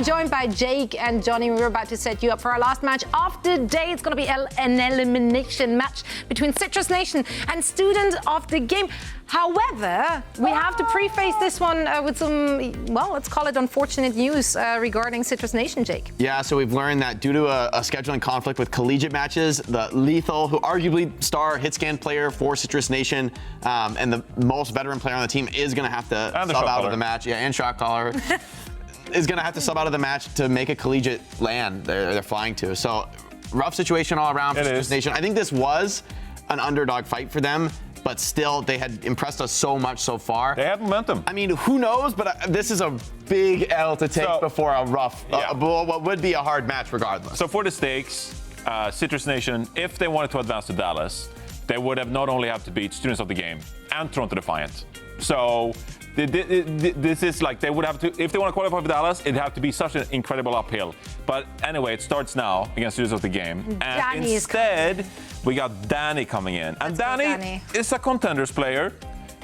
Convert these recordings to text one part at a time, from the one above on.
joined by Jake and Johnny. We're about to set you up for our last match of the day. It's going to be an elimination match between Citrus Nation and Student of the Game. However, we have to preface this one with some, well, let's call it unfortunate news regarding Citrus Nation, Jake. Yeah, so we've learned that due to a scheduling conflict with collegiate matches, the Lethal, who arguably star hitscan player for Citrus Nation and the most veteran player on the team, is going to have to sub out of the match. Yeah, and shot caller. Is going to have to sub out of the match to make a collegiate land they're flying to. So rough situation all around for Citrus Nation. I think this was an underdog fight for them, but still they had impressed us so much so far. They have momentum. I mean, who knows, but this is a big L to take before a rough, what would be a hard match regardless. So for the stakes, Citrus Nation, if they wanted to advance to Dallas, they would have not only have to beat Students of the Game and Toronto Defiant. So this is like they would have to, if they want to qualify for Dallas, it'd have to be such an incredible uphill. But anyway, it starts now against Students of the Game. And Danny instead, we got Danny coming in. And Danny is a Contenders player.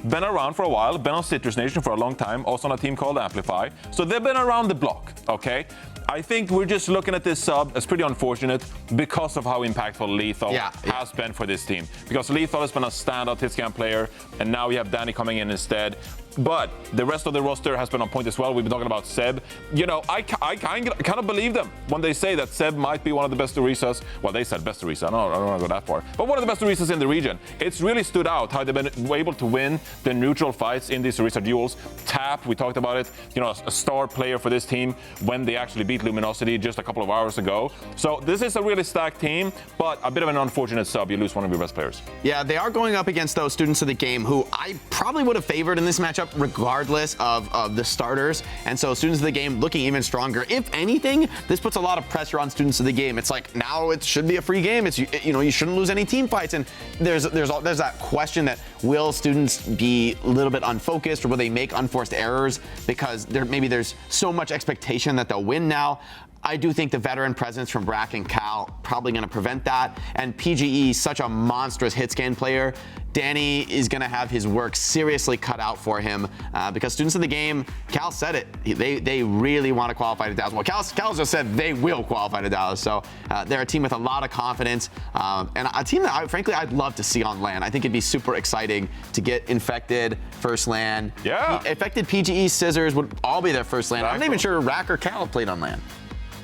Been around for a while, been on Citrus Nation for a long time, also on a team called Amplify. So they've been around the block, okay? I think we're just looking at this sub as pretty unfortunate because of how impactful Lethal has been for this team. Because Lethal has been a standout hitscan player, and now we have Danny coming in instead. But the rest of the roster has been on point as well. We've been talking about Seb. You know, I kind of believe them when they say that Seb might be one of the best Orisas. Well, they said best Orisa. I don't want to go that far. But one of the best Orisas in the region. It's really stood out how they've been able to win the neutral fights in these Orisa duels. Tap, we talked about it. You know, a star player for this team when they actually beat Luminosity just a couple of hours ago. So this is a really stacked team, but a bit of an unfortunate sub. You lose one of your best players. Yeah, they are going up against those Students of the Game who I probably would have favored in this matchup regardless of the starters. And so Students of the Game looking even stronger. If anything, this puts a lot of pressure on Students of the Game. It's like now it should be a free game. It's, you know, you shouldn't lose any team fights. And there's that question that will students be a little bit unfocused, or will they make unforced errors because maybe there's so much expectation that they'll win now. I do think the veteran presence from Brack and Cal probably going to prevent that. And PGE, such a monstrous hitscan player. Danny is going to have his work seriously cut out for him because Students of the Game, Cal said it, they really want to qualify to Dallas. Well, Cal just said they will qualify to Dallas. So they're a team with a lot of confidence and a team that, frankly, I'd love to see on LAN. I think it'd be super exciting to get Infected first LAN. Yeah. Infected, PGE, Scissors would all be their first LAN. I'm not even sure Rack or Cal have played on LAN.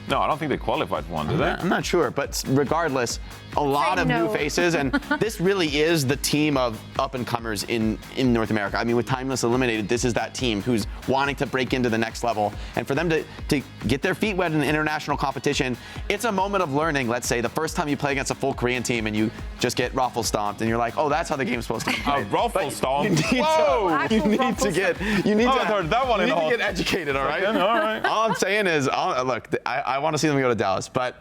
No, I don't think they qualified for one, do they? I'm not sure, but regardless, a lot of new faces, and this really is the team of up-and-comers in North America. I mean, with Timeless eliminated, this is that team who's wanting to break into the next level. And for them to get their feet wet in international competition, it's a moment of learning. Let's say the first time you play against a full Korean team and you just get ruffle stomped, and you're like, oh, that's how the game's supposed to be played. Ruffle stomp? You need to get educated, all right? All right. All I'm saying is, look, I want to see them go to Dallas, but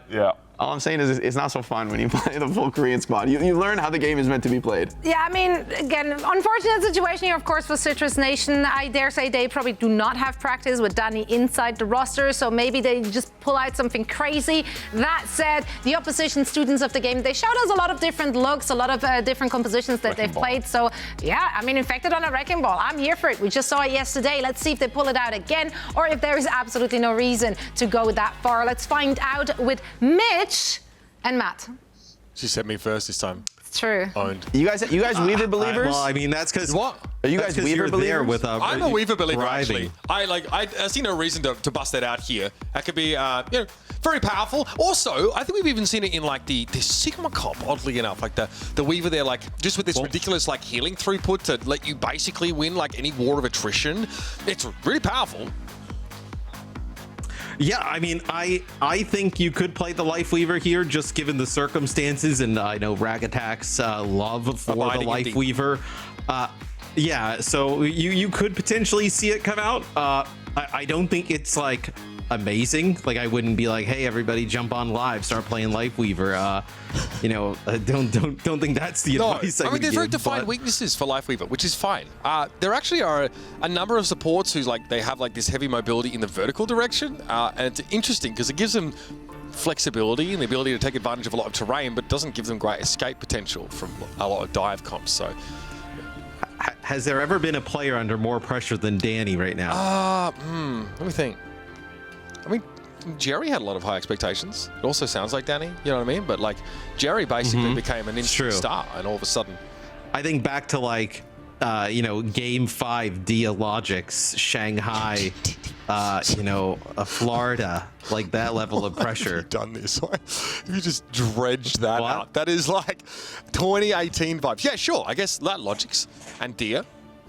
all I'm saying is it's not so fun when you play the full Korean squad. You learn how the game is meant to be played. Yeah, I mean, again, unfortunate situation here, of course, for Citrus Nation. I dare say they probably do not have practice with Danny inside the roster, so maybe they just pull out something crazy. That said, the opposition Students of the Game, they showed us a lot of different looks, a lot of different compositions that they've played. So, yeah, I mean, Infected on a Wrecking Ball. I'm here for it. We just saw it yesterday. Let's see if they pull it out again, or if there is absolutely no reason to go that far. Let's find out with Mitch and Matt. She said me first this time. It's true. Owned. You guys Weaver believers? Well, I mean, that's because what? Are you guys Weaver believers? With, I'm a Weaver believer, bribing. actually. I see no reason to bust that out here. That could be, you know, very powerful. Also, I think we've even seen it in like the Sigma comp, oddly enough, like the Weaver there, like just with this ridiculous like healing throughput to let you basically win like any war of attrition. It's really powerful. Yeah, I mean, I think you could play the Life Weaver here, just given the circumstances, and I know Rag Attack's love for the Life Weaver. Yeah, so you could potentially see it come out. I don't think it's like amazing. Like, I wouldn't be like, hey, everybody jump on live, start playing Life Weaver. You know, don't think that's the advice I mean, there's very defined weaknesses for Life Weaver, which is fine. There actually are a number of supports who's like, they have like this heavy mobility in the vertical direction, and it's interesting because it gives them flexibility and the ability to take advantage of a lot of terrain, but doesn't give them great escape potential from a lot of dive comps. So, has there ever been a player under more pressure than Danny right now? Let me think. I mean, Jerry had a lot of high expectations. It also sounds like Danny, you know what I mean? But like Jerry basically became an instant star, and all of a sudden, I think back to like, Game 5 Dialogics, Shanghai, Florida, like that level of pressure. Done this. You just dredged that out. That is like 2018 vibes. Yeah, sure. I guess that logics and Dia.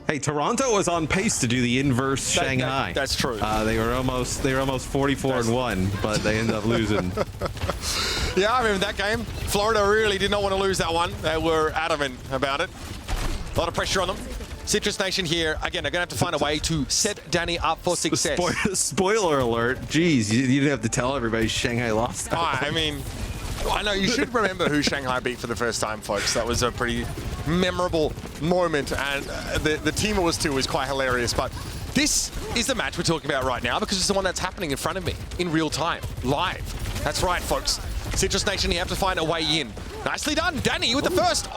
Hey, Toronto was on pace to do the inverse Shanghai. That's true. They were almost 44-1, but they ended up losing. Yeah, I remember that game. Florida really did not want to lose that one. They were adamant about it. A lot of pressure on them. Citrus Nation here. Again, they're going to have to find a way to set Danny up for success. Spoiler alert. Jeez, you didn't have to tell everybody Shanghai lost. I mean, I know you should remember who Shanghai beat for the first time, folks. That was a pretty memorable moment, and the team it was too was quite hilarious. But this is the match we're talking about right now because it's the one that's happening in front of me in real time, live. That's right, folks. Citrus Nation, you have to find a way in. Nicely done, Danny with the first.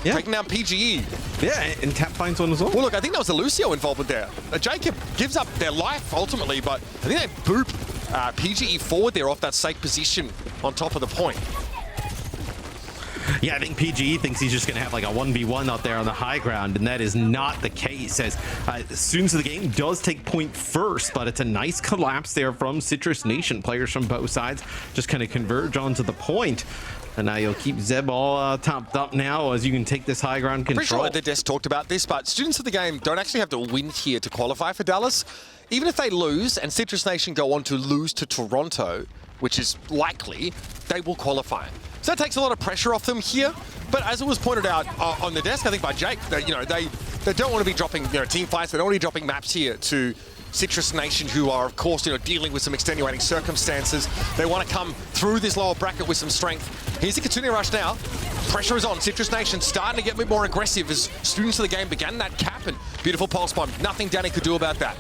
Yeah. Taking down PGE. Yeah, and Tap finds one as well. Well, look, I think that was a Lucio involvement there. Jacob gives up their life ultimately, but I think they boop PGE forward there off that safe position on top of the point. Yeah, I think PGE thinks he's just going to have like a 1v1 out there on the high ground, and that is not the case, as Students of the Game does take point first, but it's a nice collapse there from Citrus Nation. Players from both sides just kind of converge onto the point. And now you'll keep Zeb all topped up now as you can take this high ground control. I'm pretty sure the desk talked about this, but Students of the Game don't actually have to win here to qualify for Dallas. Even if they lose and Citrus Nation go on to lose to Toronto, which is likely, they will qualify. So that takes a lot of pressure off them here. But as it was pointed out on the desk, I think by Jake, they don't want to be dropping team fights. They don't want to be dropping maps here to Citrus Nation, who are, of course, dealing with some extenuating circumstances. They want to come through this lower bracket with some strength. Here's the Kitsune Rush now. Pressure is on. Citrus Nation starting to get a bit more aggressive as Students of the Game began that cap, and beautiful pulse bomb. Nothing Danny could do about that.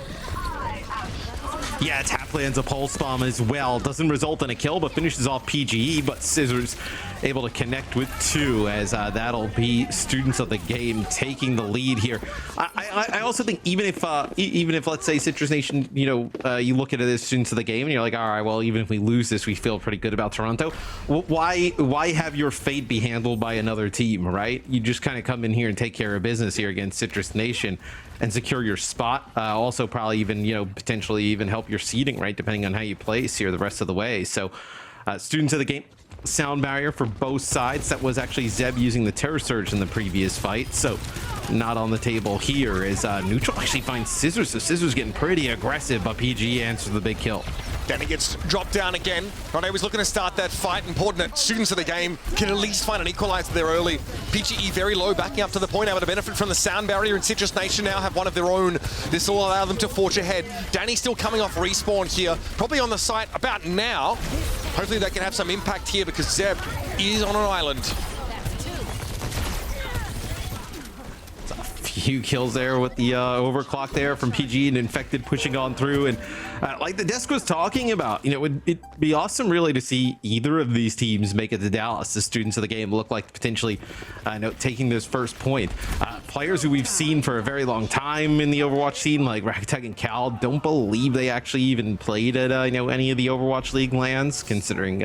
Yeah, Tap lands a pulse bomb as well. Doesn't result in a kill, but finishes off PGE, but Scissors able to connect with two, as that'll be Students of the Game taking the lead here. I also think even if let's say Citrus Nation, you look at it as Students of the Game and you're like, all right, well, even if we lose this, we feel pretty good about Toronto. Why have your fate be handled by another team, right? You just kind of come in here and take care of business here against Citrus Nation and secure your spot. Also probably even, potentially even help your seeding, right? Depending on how you place here the rest of the way. So Students of the Game, sound barrier for both sides. That was actually Zeb using the Terror Surge in the previous fight. So not on the table here as Neutral actually finds Scissors. So Scissors getting pretty aggressive, but PG answers the big kill. Danny gets dropped down again. Rene was looking to start that fight. Important that Students of the Game can at least find an equalizer there early. PGE very low, backing up to the point, able to benefit from the sound barrier, and Citrus Nation now have one of their own. This will allow them to forge ahead. Danny still coming off respawn here, probably on the site about now. Hopefully they can have some impact here because Zeb is on an island. Few kills there with the overclock there from PG and Infected pushing on through, and like the desk was talking about, it'd be awesome really to see either of these teams make it to Dallas. The Students of the Game look like potentially taking this first point. Players who we've seen for a very long time in the Overwatch scene, like Ragtag and Cal, don't believe they actually even played at any of the Overwatch League lands, considering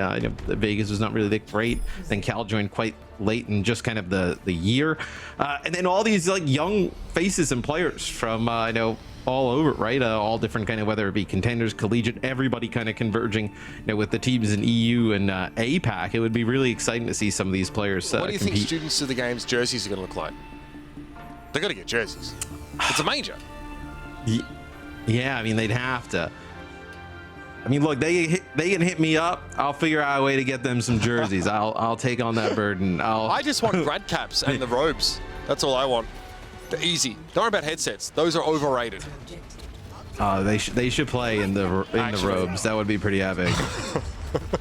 Vegas was not really that great. Then Cal joined quite late in just kind of the year, and then all these like young faces and players from all over, right? All different kind of, whether it be contenders, collegiate, everybody kind of converging with the teams in EU and APAC. It would be really exciting to see some of these players what do you compete. think Students of the Game's jerseys are going to look like? They got to get jerseys. It's a major. Yeah, I mean, they'd have to. I mean, look, they can hit me up. I'll figure out a way to get them some jerseys. I'll take on that burden. I just want grad caps and the robes. That's all I want. They're easy. Don't worry about headsets. Those are overrated. They should play in the robes. That would be pretty epic.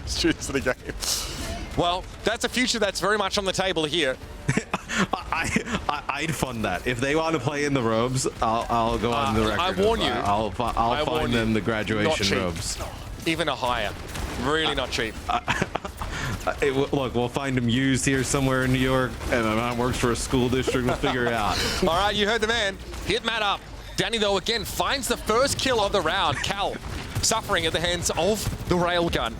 Students of the Game. Well, that's a future that's very much on the table here. I'd fund that. If they want to play in the robes, I'll go on the record. I warn you. I'll find them the graduation robes. Even a higher. Really not cheap. Look, we'll find them used here somewhere in New York. And my mom works for a school district. We'll figure it out. All right, you heard the man. Hit Matt up. Danny, though, again, finds the first kill of the round. Cal suffering at the hands of the railgun.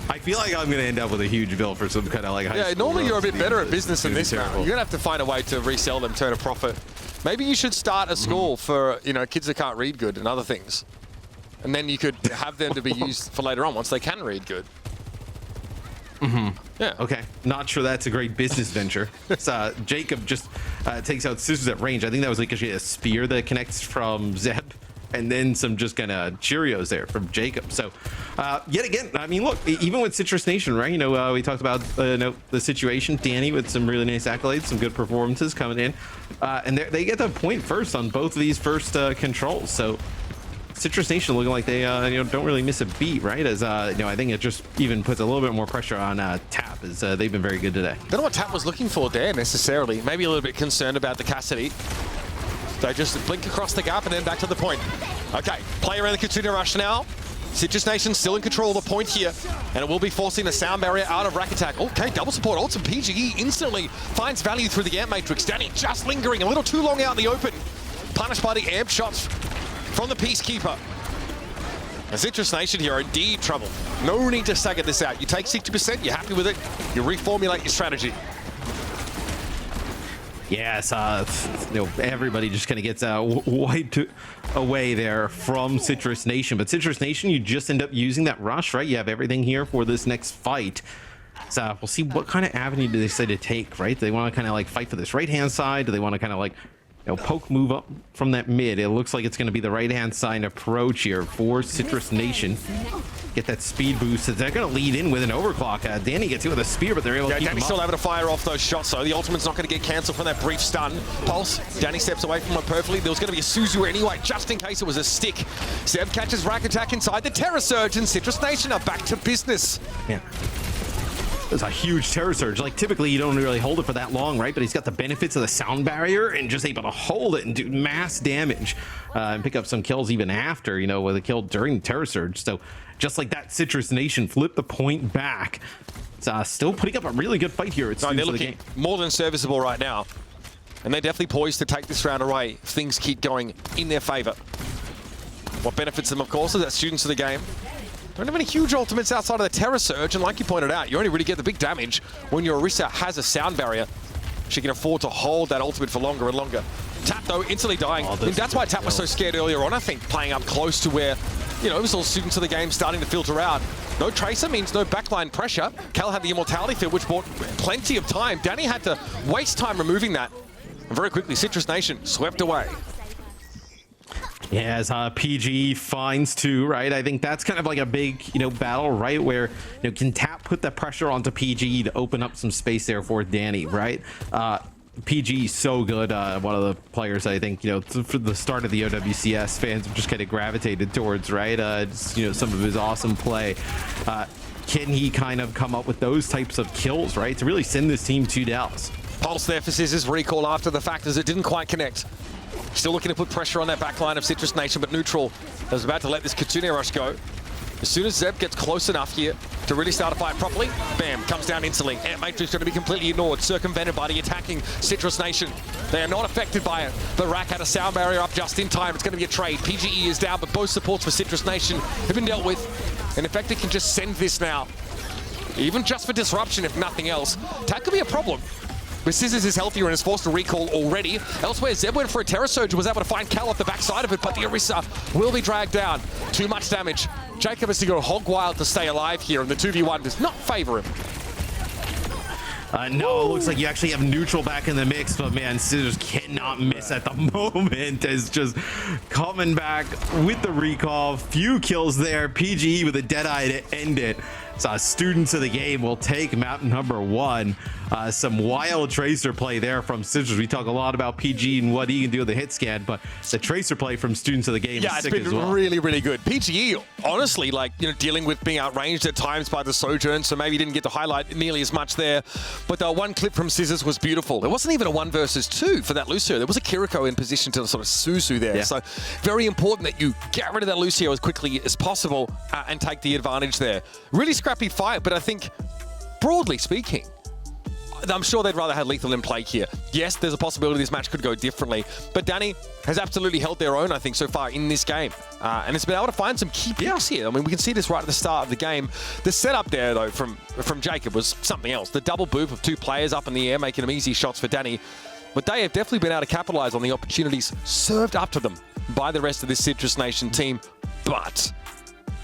I feel like I'm going to end up with a huge bill for some kind of like high Yeah, school normally you're a bit better at business than It's this, man. You're going to have to find a way to resell them, turn a profit. Maybe you should start a school for, you know, kids that can't read good and other things. And then you could have them to be used for later on once they can read good. Yeah. Okay, not sure that's a great business venture. Jacob just takes out scissors at range. I think that was like actually a spear that connects from Zeb, and then some just kind of Cheerios there from Jacob. So yet again, I mean, look, even with Citrus Nation, right? You know, we talked about the situation. Danny with some really nice accolades, some good performances coming in, and they get the point first on both of these first controls. So Citrus Nation looking like they don't really miss a beat, right? As I think it just even puts a little bit more pressure on Tap, as they've been very good today. Don't know what Tap was looking for there necessarily. Maybe a little bit concerned about the Cassidy. They just blink across the gap and then back to the point. Okay, play around the Kitsune Rush now. Citrus Nation still in control of the point here, and it will be forcing a sound barrier out of Rack Attack. Okay, double support ults, and PGE instantly finds value through the amp matrix. Danny just lingering a little too long out in the open. Punished by the amp shots from the Peacekeeper. And Citrus Nation here are in deep trouble. No need to stagger this out. You take 60%, you're happy with it, you reformulate your strategy. Yes, everybody just kind of gets wiped away there from Citrus Nation. But Citrus Nation, you just end up using that rush, right? You have everything here for this next fight. So we'll see what kind of avenue do they decide to take, right? Do they want to kind of like fight for this right-hand side? Do they want to kind of like poke move up from that mid? It looks like it's going to be the right-hand side approach here for Citrus Nation. Get that speed boost. They're going to lead in with an overclock. Danny gets hit with a spear, but they're able to keep Danny's still able to fire off those shots, so the ultimate's not going to get cancelled from that brief stun. Pulse, Danny steps away from it perfectly. There was going to be a Suzu anyway, just in case it was a stick. Zeb catches Rack Attack inside the Terror Surge, and Citrus Nation are back to business. Yeah. There's a huge Terror Surge. Like, typically you don't really hold it for that long, right? But he's got the benefits of the sound barrier and just able to hold it and do mass damage and pick up some kills even after, with a kill during the Terror Surge. So just like that, Citrus Nation flipped the point back. It's still putting up a really good fight here. They're looking more than serviceable right now. And they're definitely poised to take this round away if things keep going in their favor. What benefits them, of course, is that students of the game don't have any huge ultimates outside of the Terror Surge, and like you pointed out, you only really get the big damage when your Orisa has a sound barrier. She can afford to hold that ultimate for longer and longer. Tap, though, instantly dying. I mean, that's why Tap was so scared earlier on, I think, playing up close to where, it was all students of the game starting to filter out. No Tracer means no backline pressure. Cal had the Immortality field, which bought plenty of time. Danny had to waste time removing that. And very quickly, Citrus Nation swept away. Yeah, as PG finds two, right? I think that's kind of like a big, battle, right? Where, can Tap put that pressure onto PG to open up some space there for Danny, right? PG is so good. One of the players I think, for the start of the OWCS, fans have just kind of gravitated towards, right? Some of his awesome play. Can he kind of come up with those types of kills, right? To really send this team to Dallas. Pulse there for Scissors, recall after the fact as it didn't quite connect. Still looking to put pressure on that backline of Citrus Nation, but neutral is about to let this Kitsune Rush go. As soon as Zeb gets close enough here to really start a fight properly, bam, comes down instantly. Amp Matrix going to be completely ignored, circumvented by the attacking Citrus Nation. They are not affected by it. The Rack had a sound barrier up just in time. It's going to be a trade. PGE is down, but both supports for Citrus Nation have been dealt with. And in fact, it can just send this now. Even just for disruption, if nothing else. That could be a problem. But Scissors is healthier and is forced to recall already. Elsewhere, Zeb went for a Terror Surge and was able to find Cal off the backside of it, but the Orisa will be dragged down. Too much damage. Jacob has to go hog wild to stay alive here, and the 2v1 does not favor him. No, it looks like you actually have neutral back in the mix, but man, Scissors cannot miss at the moment. Is just coming back with the recall. Few kills there. PGE with a Deadeye to end it. So students of the game will take map number 1. Some wild Tracer play there from Scissors. We talk a lot about PG and what he can do with the hit scan, but the Tracer play from students of the game is sick as well. Yeah, it's been really, really good. PGE, honestly, dealing with being outranged at times by the Sojourn, so maybe didn't get to highlight nearly as much there. But the one clip from Scissors was beautiful. There wasn't even a 1 versus 2 for that Lucio. There was a Kiriko in position to sort of Suzu there. Yeah. So very important that you get rid of that Lucio as quickly as possible and take the advantage there. Really scrappy fight, but I think, broadly speaking, I'm sure they'd rather have Lethal in play here. Yes, there's a possibility this match could go differently, but Danny has absolutely held their own, I think, so far in this game. And it's been able to find some key picks here. I mean, we can see this right at the start of the game. The setup there, though, from Jacob was something else. The double boop of 2 players up in the air, making them easy shots for Danny. But they have definitely been able to capitalize on the opportunities served up to them by the rest of this Citrus Nation team. But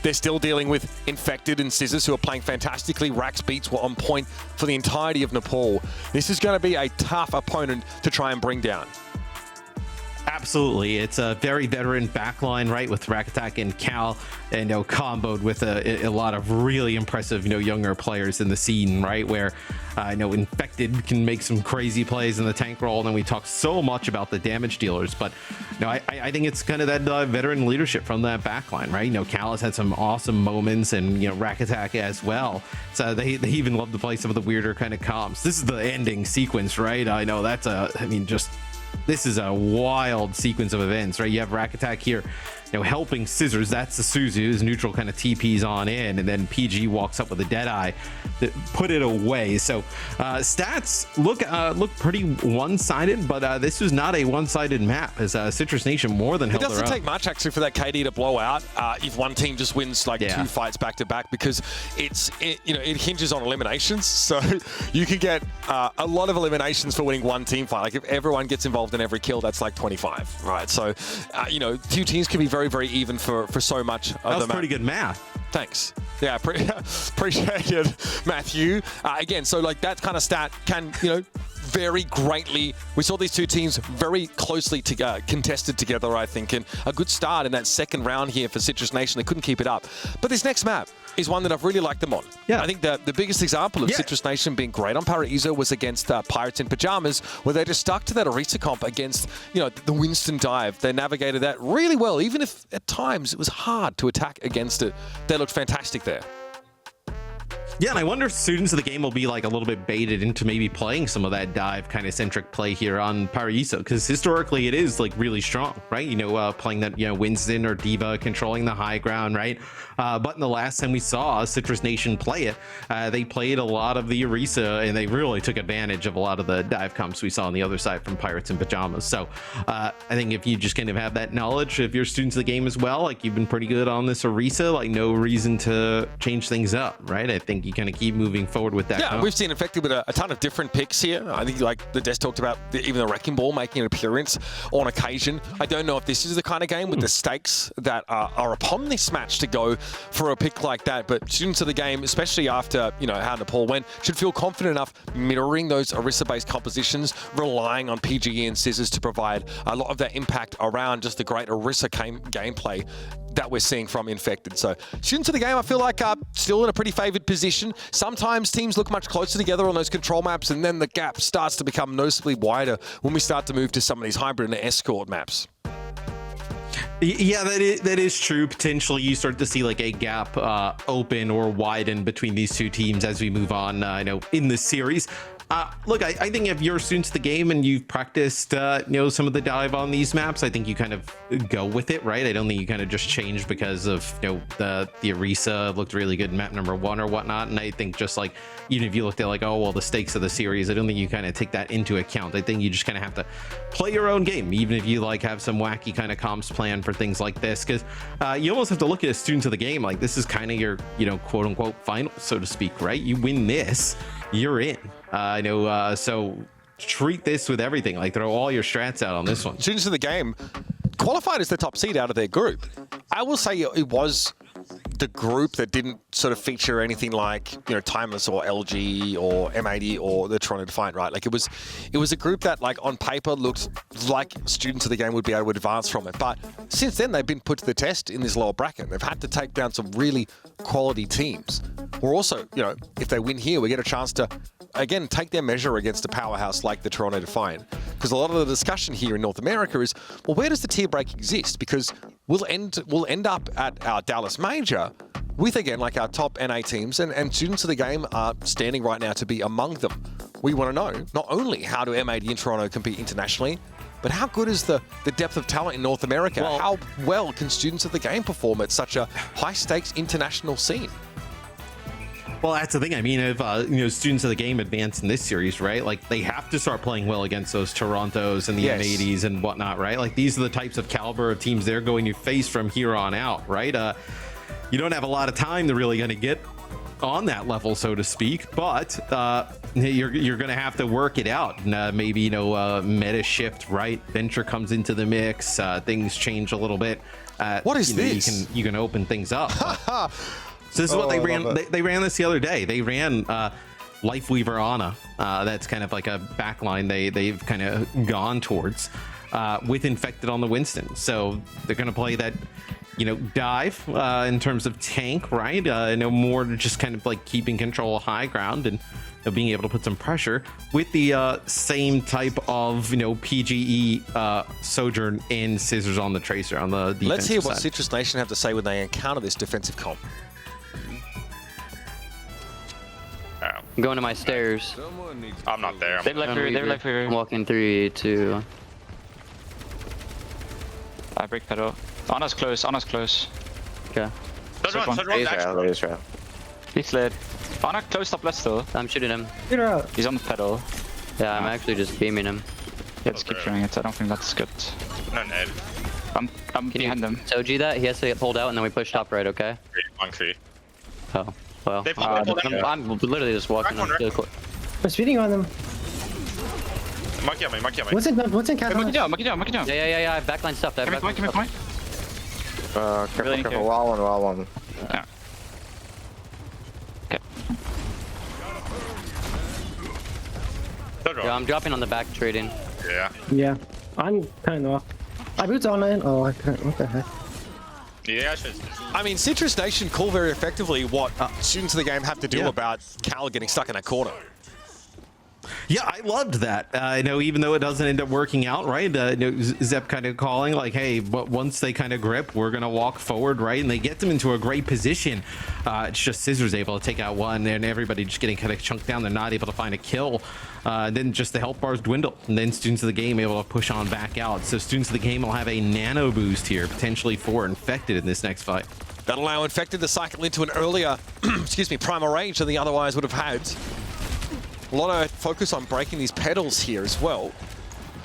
they're still dealing with Infected and Scissors, who are playing fantastically. Rack's beats were on point for the entirety of Nepal. This is going to be a tough opponent to try and bring down. Absolutely. It's a very veteran backline, right, with Rack Attack and Cal, and comboed with a lot of really impressive, younger players in the scene, right, where Infected can make some crazy plays in the tank role, and then we talk so much about the damage dealers, but I think it's kind of that veteran leadership from that backline, right? Cal has had some awesome moments, and Rack Attack as well. So they even love to play some of the weirder kind of comps. This is the ending sequence, right? I know that's this is a wild sequence of events, right? You have Rack Attack here, helping Scissors. That's the Suzu's neutral kind of TPs on in, and then PG walks up with a Deadeye that put it away. So stats look pretty one-sided, but this was not a one-sided map, as Citrus Nation more than held their own. It doesn't take much actually for that KD to blow out if one team just wins 2 fights back to back, because it hinges on eliminations. So you can get a lot of eliminations for winning one team fight. Like if everyone gets involved in every kill, that's like 25, right? So 2 teams can be very, very even for so much of the map. That was pretty good math. Thanks. Yeah, appreciate it, Matthew. Again, so like that kind of stat can, vary greatly. We saw these 2 teams very closely contested together, I think, and a good start in that second round here for Citrus Nation. They couldn't keep it up. But this next map is one that I've really liked them on. Yeah. I think the biggest example of Citrus Nation being great on Paraiso was against Pirates in Pajamas, where they just stuck to that Orisa comp against, the Winston dive. They navigated that really well, even if at times it was hard to attack against it. They looked fantastic there. Yeah, and I wonder if students of the game will be like a little bit baited into maybe playing some of that dive kind of centric play here on Paraiso, because historically it is like really strong, right? Playing that, Winston or Diva controlling the high ground, right? But in the last time we saw Citrus Nation play it, they played a lot of the Orisa, and they really took advantage of a lot of the dive comps we saw on the other side from Pirates in Pajamas. So I think if you just kind of have that knowledge, if you're students of the game as well, like you've been pretty good on this Orisa, like no reason to change things up, right? I think you kind of keep moving forward with that. Yeah, we've seen Infected with a ton of different picks here. I think like the Des talked about even the Wrecking Ball making an appearance on occasion. I don't know if this is the kind of game with the stakes that are upon this match to go for a pick like that, but students of the game, especially after how Nepal went, should feel confident enough mirroring those Orisa-based compositions, relying on PGE and Scissors to provide a lot of that impact around just the great Orisa gameplay that we're seeing from Infected. So students of the game, I feel like still in a pretty favored position. Sometimes teams look much closer together on those control maps, and then the gap starts to become noticeably wider when we start to move to some of these hybrid and escort maps. Yeah, that is true. Potentially, you start to see like a gap open or widen between these 2 teams as we move on. In this series. Look, I think if you're students of the game and you've practiced, some of the dive on these maps, I think you kind of go with it, right? I don't think you kind of just change because of, the Orisa looked really good in map number 1 or whatnot. And I think just like, even if you looked at like, oh, well, the stakes of the series, I don't think you kind of take that into account. I think you just kind of have to play your own game, even if you like have some wacky kind of comps planned for things like this, because you almost have to look at students of the game like this is kind of your, quote unquote final, so to speak, right? You win this, you're in. So treat this with everything. Like throw all your strats out on this one. Students of the game qualified as the top seed out of their group. I will say it was the group that didn't sort of feature anything like Timeless or LG or M80 or the Toronto Defiant, right? Like it was a group that like on paper looked like students of the game would be able to advance from it. But since then they've been put to the test in this lower bracket. They've had to take down some really quality teams. We're also, if they win here, we get a chance to again take their measure against a powerhouse like the Toronto Defiant. Because a lot of the discussion here in North America is, well, where does the tier break exist? Because we'll end up at our Dallas Major with, again, like our top NA teams, and students of the game are standing right now to be among them. We want to know not only how do M80 in Toronto compete internationally, but how good is the depth of talent in North America? Well, how well can students of the game perform at such a high-stakes international scene? Well, that's the thing. I mean, if students of the game advance in this series, right? Like they have to start playing well against those Torontos and the M80s and whatnot, right? Like these are the types of caliber of teams they're going to face from here on out, right? You don't have a lot of time to really going to get on that level, so to speak, but you're going to have to work it out. And, maybe meta shift, right? Venture comes into the mix. Things change a little bit. What is this? You can open things up. So this is what they ran. They ran this the other day. They ran Lifeweaver Ana. That's kind of like a backline they've kind of gone towards with Infected on the Winston. So they're going to play that, dive in terms of tank, right? No more to just kind of like keeping control of high ground and being able to put some pressure with the same type of PGE Sojourn and Scissors on the Tracer on the defensive Let's hear what side. Citrus Nation have to say when they encounter this defensive comp. I'm going to my stairs. I'm not there. They've left here. I'm walking 3, 2. I break pedal. Ana's close. Okay. Israel. He's slid. Ana close top left still. I'm shooting him. He's on the pedal. Yeah, I'm actually just beaming him. Yeah, just keep shooting it. I don't think that's good. No nade. I'm behind him. Soji that? He has to get pulled out and then we push top right, okay? 1-3. Oh, well. They pulled out. I'm literally just walking Back up to the court. I'm speeding on them. Monkey on me. What's in cat? Monkey down. Yeah, I have backline stuff. Give me point. Careful. Wall one. Yeah. Okay. Yeah, I'm dropping on the back trading. Yeah. Yeah, I'm kind of off. I boots on it. Oh, I can't. What the heck? Yeah, I should. I mean, Citrus Nation call very effectively what students of the game have to do about Cal getting stuck in that corner. Yeah, I loved that. Even though it doesn't end up working out, right? Zep kind of calling like, hey, but once they kind of grip, we're going to walk forward, right? And they get them into a great position. It's just Scissors able to take out one and everybody just getting kind of chunked down. They're not able to find a kill. Then just the health bars dwindle. And then students of the game able to push on back out. So students of the game will have a nano boost here, potentially for Infected in this next fight. That'll allow Infected to cycle into an earlier, primal range than they otherwise would have had. A lot of focus on breaking these pedals here as well.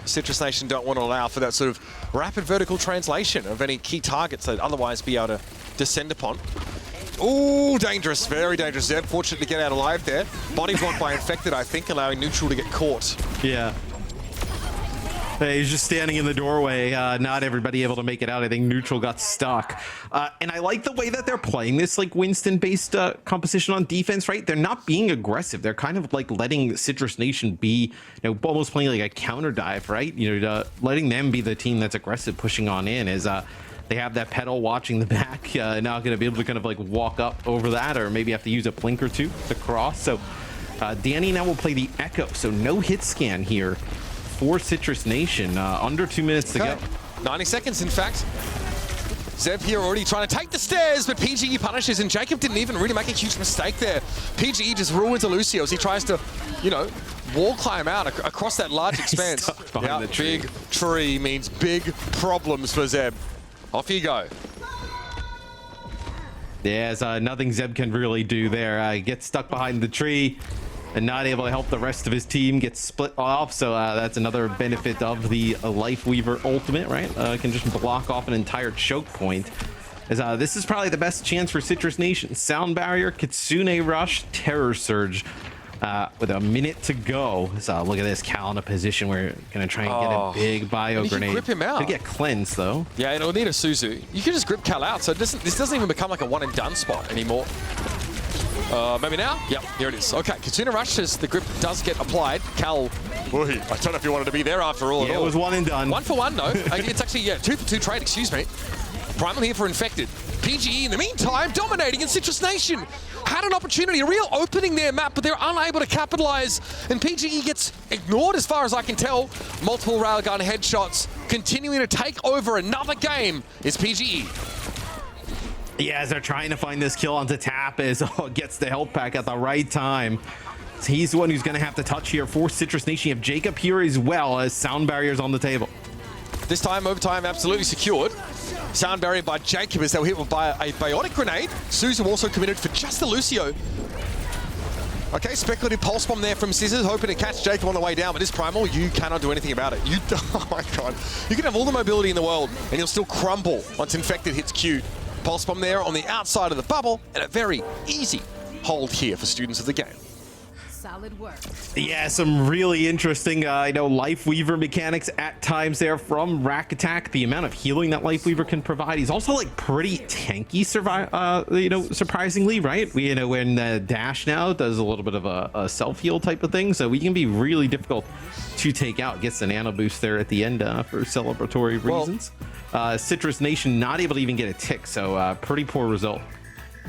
Citrus Nation don't want to allow for that sort of rapid vertical translation of any key targets they'd otherwise be able to descend upon. Ooh, dangerous, very dangerous. Zeb fortunate to get out alive there. Body blocked by Infected, I think, allowing Neutral to get caught. Yeah. He's just standing in the doorway. Not everybody able to make it out. I think Neutral got stuck. And I like the way that they're playing this like Winston-based composition on defense, right? They're not being aggressive. They're kind of like letting Citrus Nation be, almost playing like a counter dive, right? Letting them be the team that's aggressive, pushing on in as they have that pedal watching the back. Not going to be able to kind of like walk up over that or maybe have to use a blink or two to cross. So Danny now will play the Echo. So no hit scan here for Citrus Nation. Under 2 minutes to go. 90 seconds, in fact. Zeb here already trying to take the stairs, but PGE punishes, and Jacob didn't even really make a huge mistake there. PGE just ruins Lucio as he tries to, wall climb out across that large expanse. Yeah, the tree. Big tree means big problems for Zeb. Off you go. There's nothing Zeb can really do there. Gets stuck behind the tree and not able to help the rest of his team get split off. So that's another benefit of the Lifeweaver ultimate, right? Can just block off an entire choke point. As this is probably the best chance for Citrus Nation. Sound Barrier, Kitsune Rush, Terror Surge. With a minute to go. So look at this, Cal in a position where you're gonna try and get a big bio and grenade. Grip him out. Could get cleansed though. Yeah, it'll need a Suzu. You can just grip Cal out, so this doesn't even become like a one and done spot anymore. Maybe now? Yep, here it is. Okay, Kitsune Rush as the grip does get applied. Cal, I don't know if you wanted to be there after all. Yeah, it was one and done. 1 for 1, no. It's actually, 2 for 2 trade, excuse me. Primal here for Infected. PGE, in the meantime, dominating in Citrus Nation. Had an opportunity, a real opening their map, but they're unable to capitalize. And PGE gets ignored as far as I can tell. Multiple railgun headshots. Continuing to take over another game is PGE. Yeah, as they're trying to find this kill onto Tap as gets the health pack at the right time. He's the one who's going to have to touch here for Citrus Nation. You have Jacob here as well as Sound Barriers on the table. This time, overtime absolutely secured. Sound Barrier by Jacob as they were hit by a biotic grenade. Suzu also committed for just the Lucio. Okay, speculative pulse bomb there from Scissors, hoping to catch Jacob on the way down, but this Primal, you cannot do anything about it. Oh my god. You can have all the mobility in the world, and you'll still crumble once Infected hits Q. Pulse bomb there on the outside of the bubble, and a very easy hold here for students of the game. Solid work. Yeah, some really interesting, Life Weaver mechanics at times there from Rack Attack. The amount of healing that Life Weaver can provide. He's also like pretty tanky, surprisingly, right? When Dash now does a little bit of a self-heal type of thing, so we can be really difficult to take out. Gets the nano boost there at the end for celebratory reasons. Citrus Nation not able to even get a tick, so pretty poor result.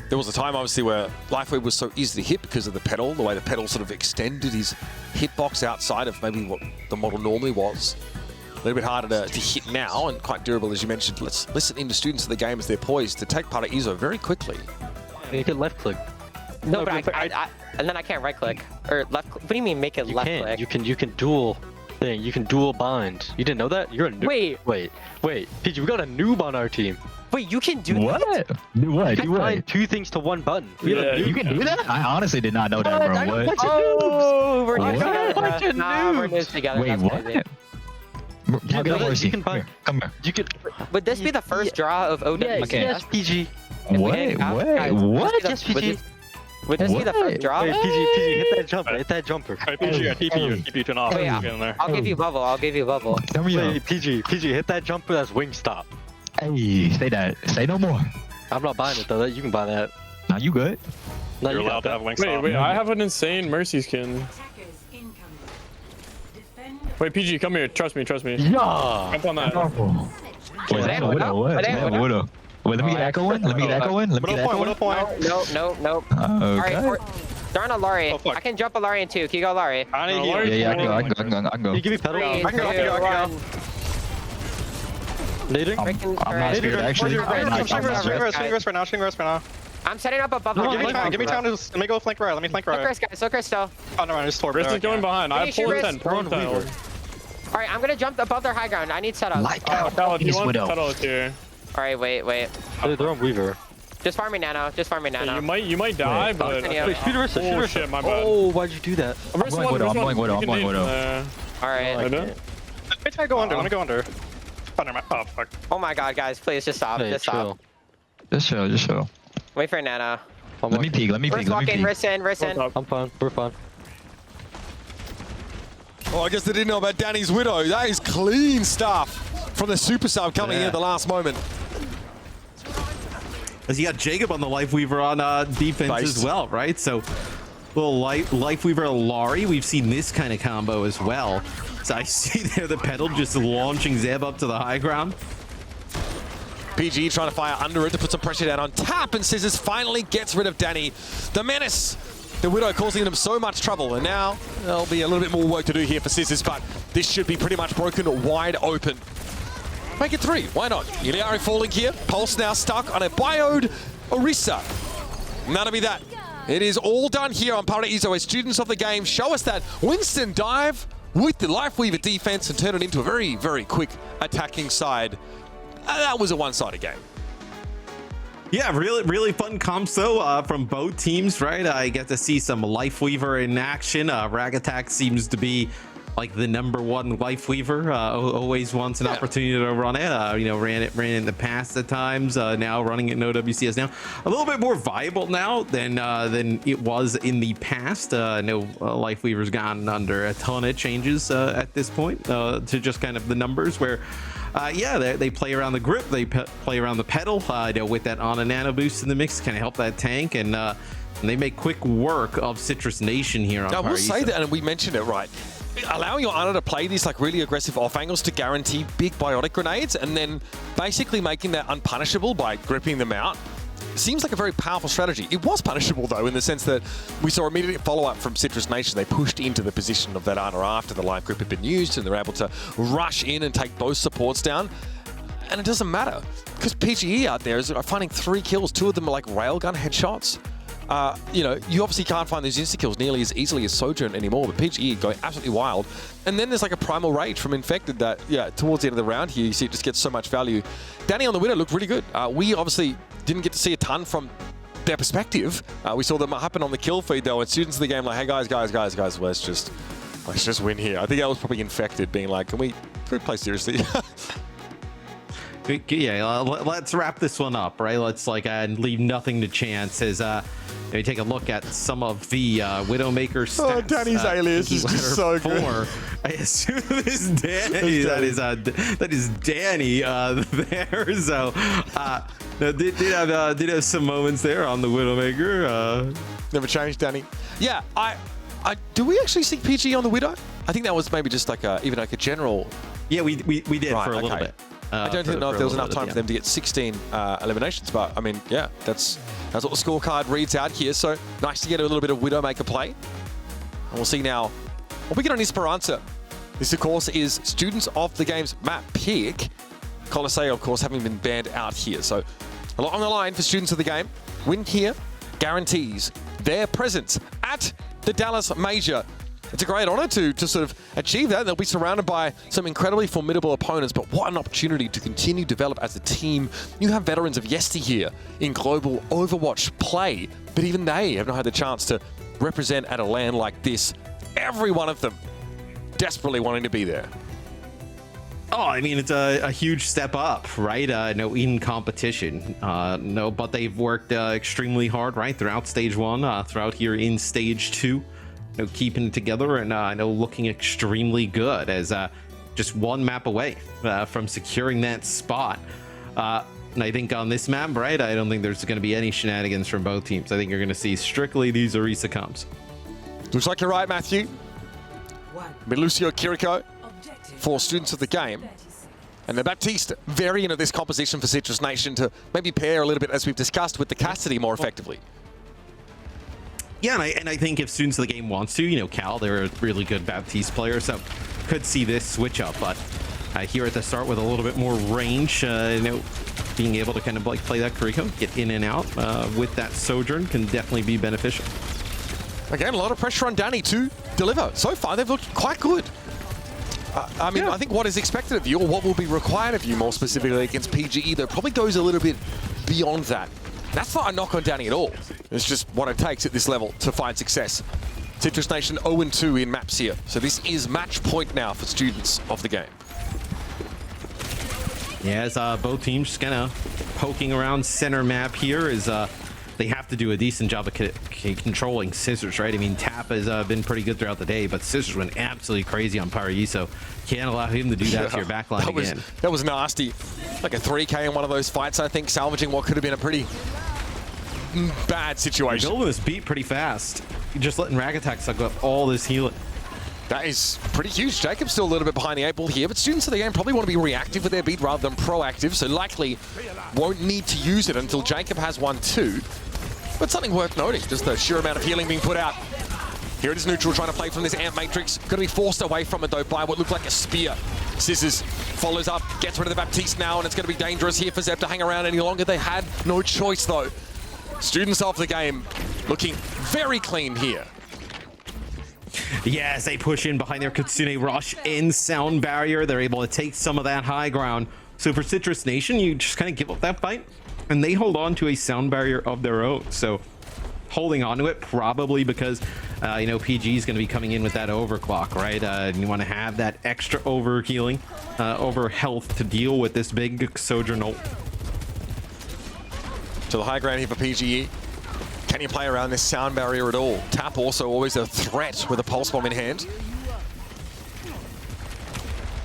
There was a time, obviously, where Lifewave was so easily hit because of the pedal, the way the pedal sort of extended his hitbox outside of maybe what the model normally was. A little bit harder to hit now and quite durable, as you mentioned. Let's listen into students of the game as they're poised to take part of Ezo very quickly. You can left click. No, but and then I can't right click or left. What do you mean make it left click? You can dual thing. You can dual bind. You didn't know that? You're a noob. Wait, PG, we got a noob on our team. Wait, you can do what? that? Do what? You can bind 2 things to 1 button. Yeah, you can do that? I honestly did not know that, bro. What? Oh, we're What? noobs together. Wait, That's what? crazy. You can bind. Come here. You could. Would this be the first draw of OWCS? Yes, PG. What? Yes, PG. Would this be the first draw? Wait, PG, hit that jumper. Hit that jumper. TP turn off. Wait, I'll give you bubble. I'll give you bubble. Wait, PG, hit that jumper. That's Wingstop. Hey, say that. Say no more. I'm not buying it though. You can buy that. Now you good? No, You're allowed to have Wingstop. Wait, I have an insane Mercy skin. Wait, PG, come here. Trust me. Yeah. Jump on that. Widow. Wait, let me get Echo in. Let me get Echo in. Nope. Alright, they're on a Lari. I can jump a Lari in 2. Can you go Lari? Yeah, I can go. You give me pedal. 3, 2, 1. Nading? I'm not scared, actually. Swing right now. I'm setting up above. Give me time to let me go flank right. Let me flank right. Look, Chris, still. Oh, no, just Torb. Chris is going behind. I have pull intent. Alright, I'm gonna jump above their high ground. I need setup. Pedal, you want pedal here. Alright, wait. They're on Weaver. Just farm me nano. You might die, but shoot shit, my bad. Oh, why'd you do that? I'm going Widow. Alright. Let me go under. Oh, fuck. Oh my god, guys, please just stop. Hey, just stop. Just chill. Wait for nano. Let me peek. Wrist in. I'm fine. We're fine. Oh, I guess they didn't know about Danny's Widow. That is clean stuff from the super sub coming in at the last moment. As you got Jacob on the Life Weaver on defense as well, right? So little Life Weaver Lari. We've seen this kind of combo as well. So I see there the pedal just launching Zeb up to the high ground. PG trying to fire under it to put some pressure down on tap, and Scissors finally gets rid of Danny. The menace, the Widow causing them so much trouble, and now there'll be a little bit more work to do here for Scissors, but this should be pretty much broken wide open. Make it 3, why not? Iliari falling here, Pulse now stuck on a Biode Orisa. None of me that. It is all done here on Paraiso as students of the game show us that Winston dive with the Life Weaver defense and turn it into a very, very quick attacking side. That was a one-sided game. Yeah, really fun comps though from both teams, right? I get to see some Life Weaver in action. Rag Attack seems to be like the #1 Life Weaver. Always wants an opportunity to run it. Ran it in the past at times. Now running it in OWCS now, a little bit more viable now than it was in the past. I know Life Weaver's gone under a ton of changes at this point to just kind of the numbers where. They play around the grip, they play around the pedal, with that on a nano boost in the mix, kind of help that tank, and they make quick work of Citrus Nation here on I will Paraiso. say that, and we mentioned it, right? Allowing your Ana to play these like really aggressive off angles to guarantee big biotic grenades, and then basically making that unpunishable by gripping them out. Seems like a very powerful strategy. It was punishable though, in the sense that we saw immediate follow-up from Citrus Nation. They pushed into the position of that Ana after the live grip had been used, and they're able to rush in and take both supports down. And it doesn't matter, because PGE out there is finding 3 kills. 2 of them are like railgun headshots. You obviously can't find these insta-kills nearly as easily as Sojourn anymore, but PGE going absolutely wild. And then there's like a Primal Rage from Infected that, towards the end of the round here, you see it just gets so much value. Danny on the Widow looked really good. We obviously didn't get to see a ton from their perspective. We saw them happen on the kill feed though, and students of the game like, hey guys, let's just win here. I think that was probably infected, being like, can we play seriously? Yeah, let's wrap this one up, right? Let's leave nothing to chance as we take a look at some of the Widowmaker stats. Oh, Danny's alias is just so good. I assume this Danny, that is Danny there. So did have some moments there on the Widowmaker. Never changed, Danny. Yeah, do we actually see PG on the Widow? I think that was maybe just like a general. Yeah, we did for a little bit. I don't know if there was enough time for them to get 16 eliminations, but I mean, yeah, that's what the scorecard reads out here. So nice to get a little bit of Widowmaker play. And we'll see now what we get on Esperanza. This, of course, is students of the game's map pick. Colosseo, of course, having been banned out here. So a lot on the line for students of the game. Win here guarantees their presence at the Dallas Major. It's a great honor to sort of achieve that. They'll be surrounded by some incredibly formidable opponents, but what an opportunity to continue to develop as a team. You have veterans of yesteryear in global Overwatch play, but even they have not had the chance to represent at a LAN like this. Every one of them desperately wanting to be there. Oh, I mean, it's a huge step up, right? No, in competition. No, but they've worked extremely hard, right? Throughout stage 1, throughout here in stage 2. Keeping it together and I know looking extremely good as just one map away from securing that spot. And I think on this map, right, I don't think there's going to be any shenanigans from both teams. I think you're going to see strictly these Orisa comps. Looks like you're right, Matthew. Lucio Kiriko for students of the game. And the Baptiste variant of this composition for Citrus Nation to maybe pair a little bit, as we've discussed, with the Cassidy more effectively. Yeah, and I think if students of the game wants to, Cal, they're a really good Baptiste player, so could see this switch up. But here at the start with a little bit more range, being able to kind of play that Kiriko, get in and out with that Sojourn can definitely be beneficial. Again, a lot of pressure on Danny to deliver. So far, they've looked quite good. I mean, I think what is expected of you, or what will be required of you more specifically against PGE, though, probably goes a little bit beyond that. That's not a knock on Danny at all. It's just what it takes at this level to find success. Citrus Nation 0-2 in maps here. So this is match point now for students of the game. Yeah, as both teams just kind of poking around center map here is they have to do a decent job of controlling Scissors, right? I mean, Tap has been pretty good throughout the day, but Scissors went absolutely crazy on Paraiso. Can't allow him to do that to your backline again. That was nasty. Like a 3K in one of those fights, I think, salvaging what could have been a pretty bad situation. Building this beat pretty fast. You're just letting Rag Attack suck up all this healing. That is pretty huge. Jacob's still a little bit behind the 8 ball here, but students of the game probably want to be reactive with their beat rather than proactive, so likely won't need to use it until Jacob has one too. But something worth noting, just the sheer amount of healing being put out. Here it is Neutral trying to play from this Amp Matrix. Going to be forced away from it though by what looked like a spear. Scissors follows up, gets rid of the Baptiste now, and it's going to be dangerous here for Zeb to hang around any longer. They had no choice though. Students of the game looking very clean here. Yes, they push in behind their Kitsune Rush in Sound Barrier. They're able to take some of that high ground. So for Citrus Nation, you just kind of give up that fight, and they hold on to a Sound Barrier of their own. So holding on to it probably because, PG is going to be coming in with that overclock, right? And you want to have that extra over healing, over health to deal with this big Sojourn ult. To the high ground here for PGE. Can you play around this Sound Barrier at all? Tap also always a threat with a Pulse Bomb in hand.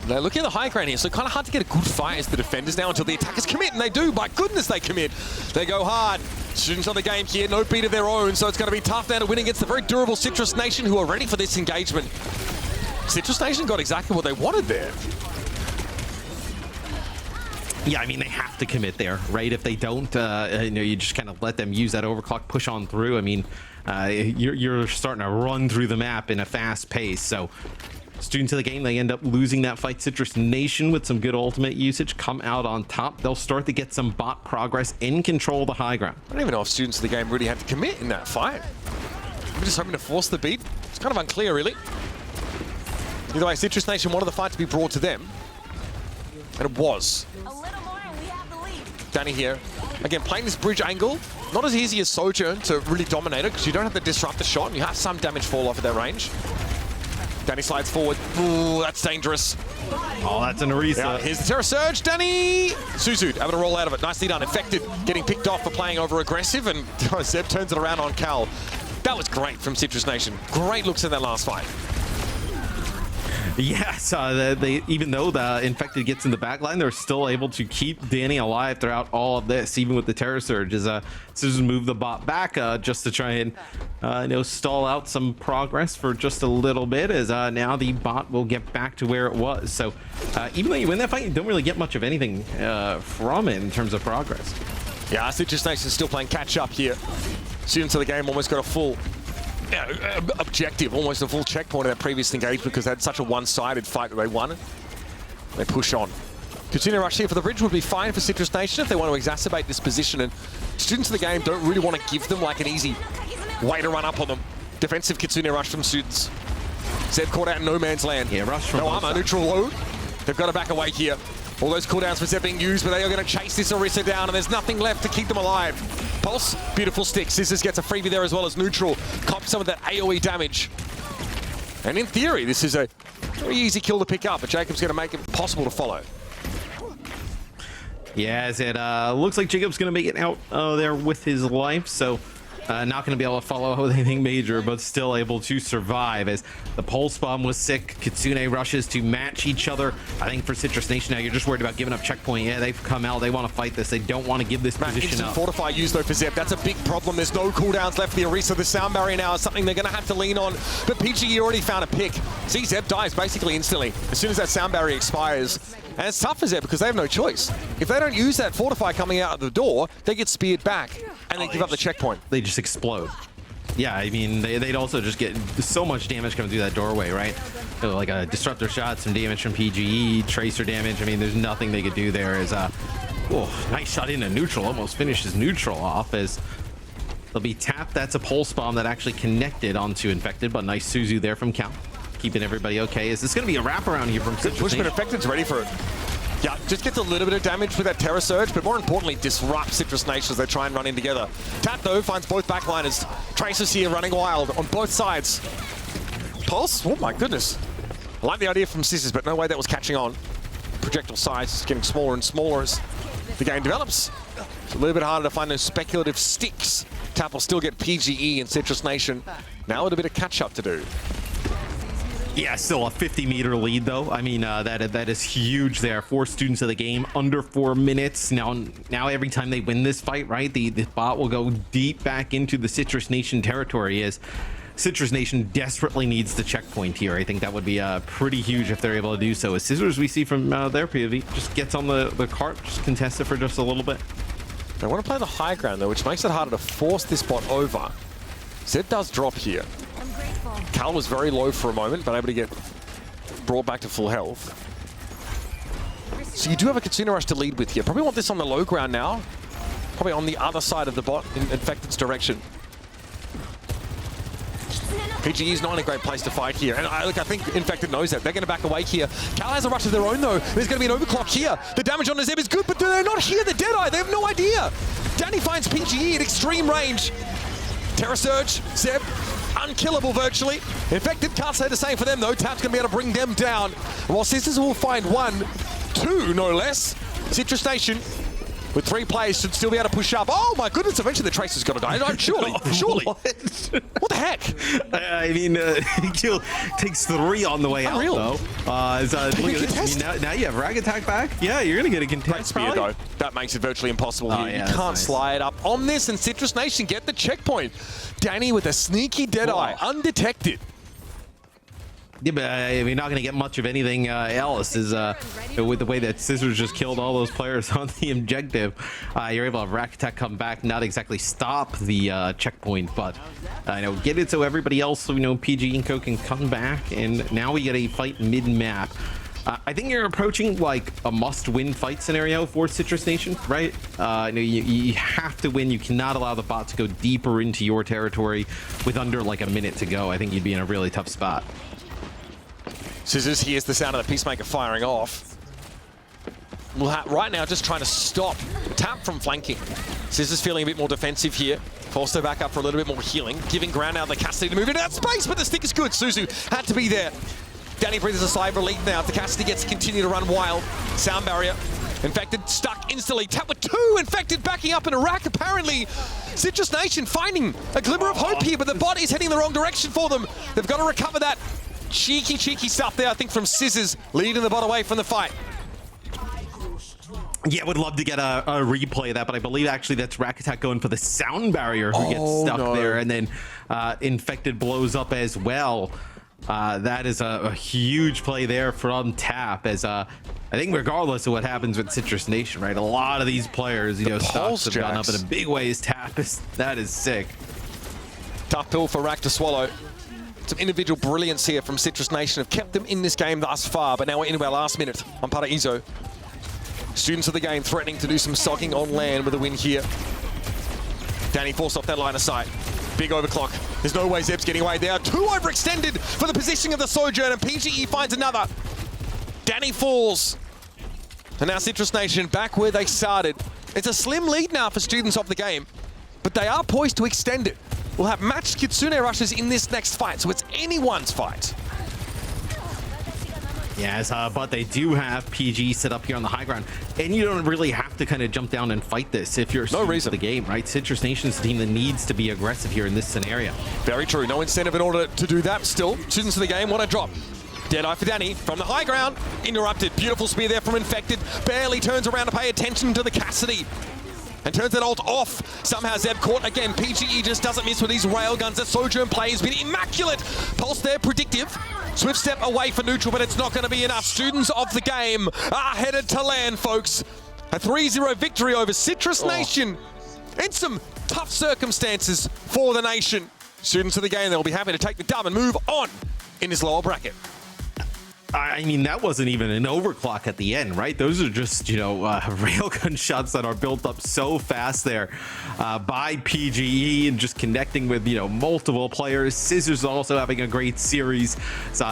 They're looking at the high ground here, so kind of hard to get a good fight as the defenders now until the attackers commit, and they do. By goodness, they commit. They go hard. Students on the game here, no beat of their own, so it's going to be tough now to win against the very durable Citrus Nation who are ready for this engagement. Citrus Nation got exactly what they wanted there. Yeah, I mean, they have to commit there, right? If they don't, you just kind of let them use that overclock, push on through. I mean, you're starting to run through the map in a fast pace. So students of the game, they end up losing that fight. Citrus Nation with some good ultimate usage come out on top. They'll start to get some bot progress in control of the high ground. I don't even know if students of the game really had to commit in that fight. We're just hoping to force the beat. It's kind of unclear, really. Either way, Citrus Nation wanted the fight to be brought to them. And it was. Danny here, Again, playing this bridge angle, not as easy as Sojourn to really dominate it because you don't have to disrupt the shot and you have some damage fall off at that range. Danny slides forward. Ooh, that's dangerous. Oh, that's an Orisa. Yeah, here's the Terra Surge. Danny! Suzu able to roll out of it. Nicely done. Infected getting picked off for playing over aggressive, and Zeb turns it around on Cal. That was great from Citrus Nation. Great looks in that last fight. Yes, even though the Infected gets in the back line, they're still able to keep Danny alive throughout all of this, even with the Terror Surge. As Scissors move the bot back just to try and stall out some progress for just a little bit, as now the bot will get back to where it was. So even though you win that fight, you don't really get much of anything from it in terms of progress. Yeah, Citrus Nation is still playing catch up here. Students of the game almost got a full objective, almost a full checkpoint in that previous engagement because they had such a one-sided fight that they won. They push on. Continue rush here for the bridge would be fine for Citrus Nation if they want to exacerbate this position, and students of the game don't really want to give them like an easy way to run up on them. Defensive Kitsune rush from students. Zeb caught out in no man's land. Yeah, rush from no armor, neutral low. They've got to back away here. All those cooldowns for Zeb being used, but they are going to chase this Orisa down, and there's nothing left to keep them alive. Pulse, beautiful stick. Scissors gets a freebie there as well as neutral. Cops some of that AoE damage. And in theory, this is a very easy kill to pick up, but Jacob's going to make it possible to follow. Yeah, as it looks like Jacob's going to make it out there with his life, so not going to be able to follow with anything major, but still able to survive as the pulse bomb was sick. Kitsune rushes to match each other. I think for Citrus Nation now, you're just worried about giving up checkpoint. Yeah, they've come out. They want to fight this. They don't want to give this position up. Fortify used though for Zeb. That's a big problem. There's no cooldowns left for the Orisa. The sound barrier now is something they're going to have to lean on. But PGE already found a pick. See, Zeb dies basically instantly as soon as that sound barrier expires. And it's tough for Zeb because they have no choice. If they don't use that Fortify coming out of the door, they get speared back and they give up the checkpoint. They just explode. Yeah, I mean, they'd also just get so much damage coming through that doorway, right? So, like a disruptor shot, some damage from PGE, tracer damage. I mean, there's nothing they could do there. As nice shot into neutral, almost finishes neutral off as they'll be tapped. That's a pulse bomb that actually connected onto Infected, but nice Suzu there from Cal. Keeping everybody okay. Is this going to be a wraparound here from Citrus Nation? Pushman Infected's ready for it. Yeah, just gets a little bit of damage with that Terror Surge, but more importantly, disrupts Citrus Nation as they try and run in together. Tap, though, finds both backliners. Tracer's here running wild on both sides. Pulse? Oh, my goodness. I like the idea from Scissors, but no way that was catching on. Projectile size is getting smaller and smaller as the game develops. It's a little bit harder to find those speculative sticks. Tap will still get PGE and Citrus Nation. Now a little bit of catch-up to do. Yeah, still a 50-meter lead, though. I mean, that is huge there. 4 students of the game, under 4 minutes. Now every time they win this fight, right, the bot will go deep back into the Citrus Nation territory as Citrus Nation desperately needs the checkpoint here. I think that would be pretty huge if they're able to do so. As Scissors, we see from their POV, just gets on the cart, just contests it for just a little bit. They want to play the high ground, though, which makes it harder to force this bot over. Zed does drop here. Cal was very low for a moment, but able to get brought back to full health. So you do have a Kitsune rush to lead with here. Probably want this on the low ground now. Probably on the other side of the bot in Infected's direction. PGE is not in a great place to fight here. And I think Infected knows that. They're going to back away here. Cal has a rush of their own, though. There's going to be an overclock here. The damage on the Zeb is good, but they're not here. The Deadeye, they have no idea. Danny finds PGE at extreme range. Terror Surge, Zeb, unkillable virtually. Infected can't say the same for them, though. Tap's going to be able to bring them down. While Scissors will find 1, 2, no less. Citrus Nation with 3 players should still be able to push up. Oh my goodness, eventually the Tracer's got to die. Surely. What the heck? I mean, Kill takes 3 on the way out, though. Look at this. Now you have Rag Attack back. Yeah, you're going to get a contest. Spear, though. That makes it virtually impossible here. Yeah, you can't slide up on this, and Citrus Nation get the checkpoint. Danny with a sneaky Deadeye, undetected. Yeah, but I mean, not going to get much of anything else is with the way that Scissors just killed all those players on the objective. You're able to have Rack Attack come back, not exactly stop the checkpoint, but get it so everybody else, PG and Co can come back, and now we get a fight mid-map. I think you're approaching like a must-win fight scenario for Citrus Nation, right? You have to win. You cannot allow the bot to go deeper into your territory with under like a minute to go. I think you'd be in a really tough spot. Scissors hears the sound of the Peacemaker firing off. right now just trying to stop Tap from flanking. Scissors feeling a bit more defensive here. Forced her back up for a little bit more healing. Giving ground now to Cassidy to move into that space, but the stick is good. Suzu had to be there. Danny breathes a sigh of relief now. The Cassidy gets to continue to run wild. Sound barrier. Infected stuck instantly. Tap with 2 Infected backing up in a rack. Apparently, Citrus Nation finding a glimmer of hope here, but the bot is heading the wrong direction for them. They've got to recover that. Cheeky stuff there, I think, from Scissors, leading the bot away from the fight. Yeah, would love to get a replay of that, but I believe actually that's Rack Attack going for the sound barrier who gets stuck there, and then Infected blows up as well. That is a huge play there from Tap, as I think regardless of what happens with Citrus Nation, right, a lot of these players, you know, stocks have gone up in a big ways. Tap that is sick. Tough pill for Rack to swallow. Some individual brilliance here from Citrus Nation have kept them in this game thus far, but now we're into our last minute on Paraíso. Students of the game threatening to do some sogging on land with a win here. Danny forced off that line of sight. Big overclock. There's no way Zeb's getting away. They are 2 overextended for the positioning of the Sojourn, and PGE finds another. Danny falls. And now Citrus Nation back where they started. It's a slim lead now for students of the game, but they are poised to extend it. We'll have matched Kitsune rushes in this next fight, so it's anyone's fight. Yes, but they do have PG set up here on the high ground, and you don't really have to kind of jump down and fight this if you're no reason the game, right? Citrus Nation's the team that needs to be aggressive here in this scenario. Very true. No incentive in order to do that. Still, students of the game want to drop. Deadeye for Danny from the high ground. Interrupted. Beautiful spear there from Infected. Barely turns around to pay attention to the Cassidy. And turns that ult off. Somehow Zeb caught again. PGE just doesn't miss with these railguns that Sojourn plays. Been immaculate. Pulse there, predictive. Swift step away for neutral, but it's not going to be enough. Students of the game are headed to land, folks. A 3-0 victory over Citrus Nation in some tough circumstances for the nation. Students of the game, they'll be happy to take the dub and move on in this lower bracket. I mean, that wasn't even an overclock at the end, right? Those are just, you know, railgun shots that are built up so fast there by PGE and just connecting with, you know, multiple players. Scissors also having a great series.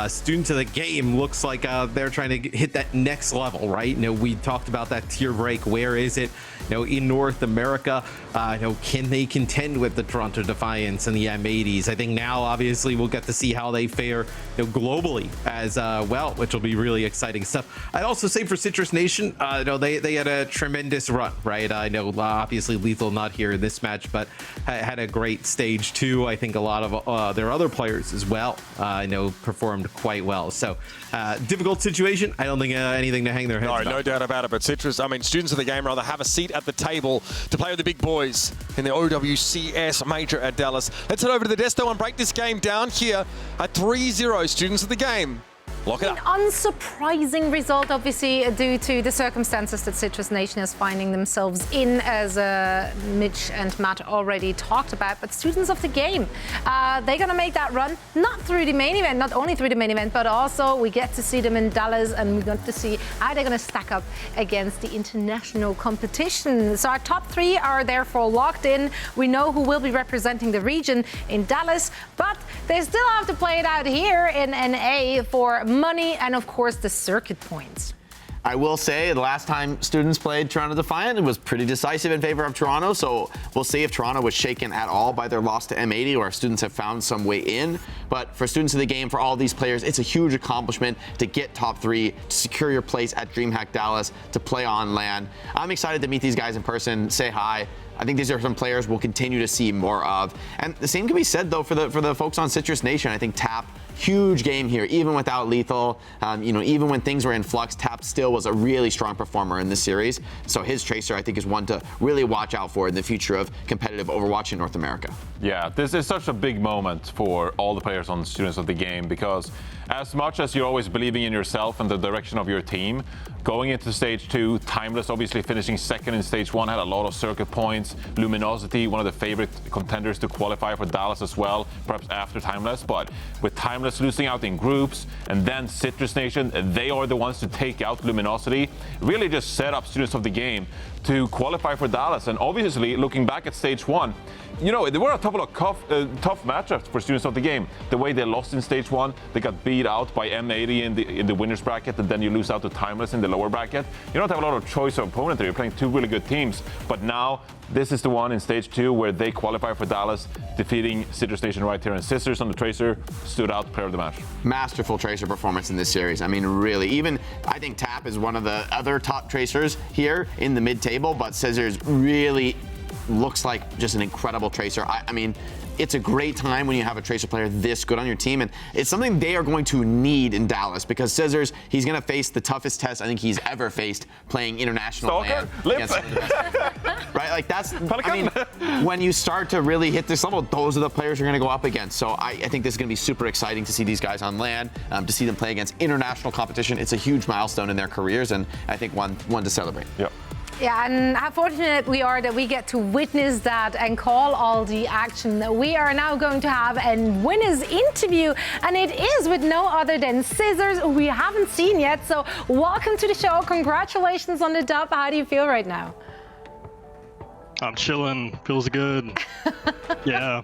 Students of the game looks like they're trying to hit that next level, right? You know, we talked about that tier break. Where is it? You know, in North America, you know, can they contend with the Toronto Defiance and the M80s? I think now, obviously, we'll get to see how they fare, you know, globally as well, which will be really exciting stuff. I'd also say for Citrus Nation, you know, they had a tremendous run, right? I know obviously Lethal not here in this match, but had a great stage 2. I think a lot of their other players as well, I know, performed quite well. So difficult situation. I don't think anything to hang their heads about. No doubt about it. But Citrus, I mean, students of the game rather have a seat at the table to play with the big boys in the OWCS major at Dallas. Let's head over to the Desto and break this game down here at 3-0. Students of the game. Lock it up. An unsurprising result, obviously, due to the circumstances that Citrus Nation is finding themselves in, as Mitch and Matt already talked about. But students of the game, they're going to make that run, not through the main event, not only through the main event, but also we get to see them in Dallas, and we got to see how they're going to stack up against the international competition. So our top 3 are therefore locked in. We know who will be representing the region in Dallas, but they still have to play it out here in NA for money and, of course, the circuit points. I will say the last time students played Toronto Defiant, it was pretty decisive in favor of Toronto. So we'll see if Toronto was shaken at all by their loss to M80 or if students have found some way in. But for students of the game, for all these players, it's a huge accomplishment to get top 3, to secure your place at DreamHack Dallas, to play on LAN. I'm excited to meet these guys in person, say hi. I think these are some players we'll continue to see more of. And the same can be said, though, for the folks on Citrus Nation. I think Tap, huge game here, even without Lethal. You know, even when things were in flux, Tap still was a really strong performer in this series. So his Tracer, I think, is one to really watch out for in the future of competitive Overwatch in North America. Yeah, this is such a big moment for all the players on Students of the Game, because as much as you're always believing in yourself and the direction of your team, going into stage 2, Timeless obviously finishing second in stage 1, had a lot of circuit points. makes Luminosity one of the favorite contenders to qualify for Dallas as well, perhaps after Timeless. But with Timeless losing out in groups and then Citrus Nation, they are the ones to take out Luminosity, really just set up Students of the Game to qualify for Dallas. And obviously, looking back at stage 1, you know, there were a couple of tough matchups for Students of the Game. The way they lost in stage 1, they got beat out by M80 in the winners bracket, and then you lose out to Timeless in the lower bracket. You don't have a lot of choice of opponent there. You're playing two really good teams. But now, this is the one in stage 2 where they qualify for Dallas, defeating Citrus Nation right here. And Scissors on the Tracer stood out player of the match. Masterful Tracer performance in this series. I mean, really, even I think Tap is one of the other top Tracers here in the mid-table, but Scissors really looks like just an incredible Tracer. I mean, it's a great time when you have a Tracer player this good on your team, and it's something they are going to need in Dallas because Scissors, he's going to face the toughest test I think he's ever faced playing international LAN against some of the best. Right? Like that's, I mean, when you start to really hit this level, those are the players you're going to go up against. So I think this is going to be super exciting to see these guys on LAN, to see them play against international competition. It's a huge milestone in their careers, and I think one to celebrate. Yep. Yeah, and how fortunate we are that we get to witness that and call all the action. We are now going to have a winners interview, and it is with no other than Scissors, who we haven't seen yet. So welcome to the show. Congratulations on the dub. How do you feel right now? I'm chilling. Feels good. Yeah.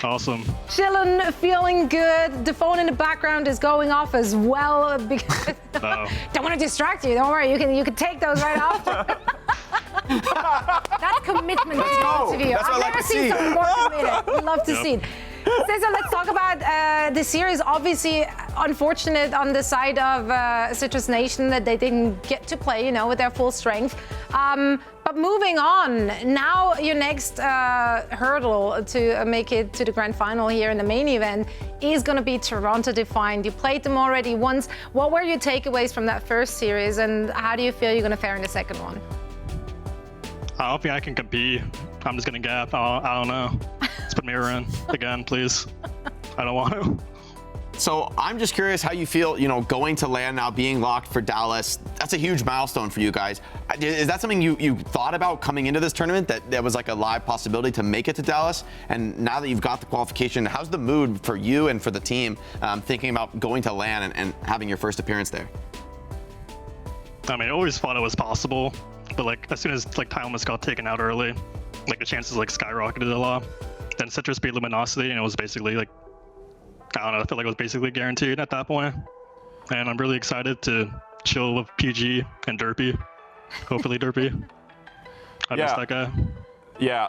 Awesome. Chilling, feeling good. The phone in the background is going off as well because don't want to distract you. Don't worry, you can take those right after. That's commitment to the interview. I've never seen someone more committed. Love to see it. So let's talk about the series. Obviously, unfortunate on the side of Citrus Nation that they didn't get to play, you know, with their full strength. But moving on, now your next hurdle to make it to the grand final here in the main event is going to be Toronto Defiant. You played them already once. What were your takeaways from that first series, and how do you feel you're going to fare in the second one? I don't think I can compete. I'm just going to gap. I don't know. Let's put mirror in again, please. I don't want to. So I'm just curious how you feel, you know, going to LAN now, being locked for Dallas. That's a huge milestone for you guys. Is that something you thought about coming into this tournament, that was like a live possibility to make it to Dallas? And now that you've got the qualification, how's the mood for you and for the team thinking about going to LAN and having your first appearance there? I mean, I always thought it was possible, but like as soon as like Timeless got taken out early, like the chances like skyrocketed a lot. Then Citrus beat Luminosity, and it was basically like, I don't know, I feel like it was basically guaranteed at that point. And I'm really excited to chill with PG and Derpy. Hopefully Derpy. I miss that guy. Yeah.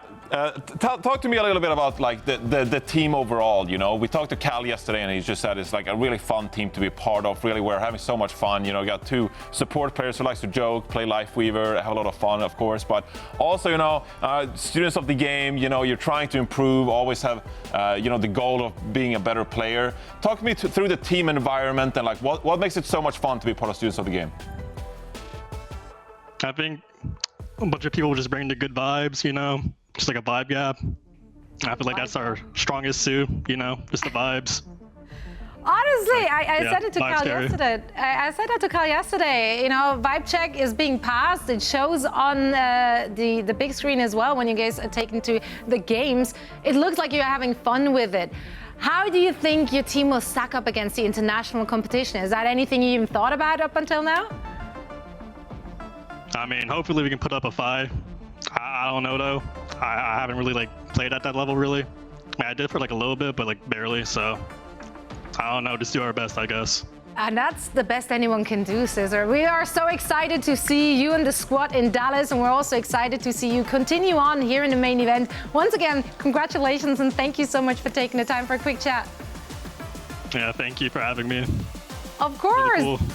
Talk to me a little bit about like the team overall. You know, we talked to Cal yesterday, and he just said it's like a really fun team to be part of. Really, we're having so much fun. You know, you got two support players who likes to joke, play Lifeweaver, have a lot of fun, of course. But also, you know, students of the game. You know, you're trying to improve. Always have, you know, the goal of being a better player. Talk to me through the team environment and like what makes it so much fun to be part of students of the game. I think a bunch of people just bring the good vibes, you know, just like a vibe gap. I feel like that's our strongest suit, you know, just the vibes. Honestly, I said it to Cal yesterday. I said that to Cal yesterday. You know, vibe check is being passed. It shows on the big screen as well when you guys are taken to the games. It looks like you're having fun with it. How do you think your team will stack up against the international competition? Is that anything you even thought about up until now? I mean, hopefully we can put up a fight. I don't know though. I haven't really like played at that level really. I mean, I did for like a little bit, but like barely. So I don't know. Just do our best, I guess. And that's the best anyone can do, Scissor. We are so excited to see you and the squad in Dallas, and we're also excited to see you continue on here in the main event. Once again, congratulations, and thank you so much for taking the time for a quick chat. Yeah, thank you for having me. Of course. Really cool.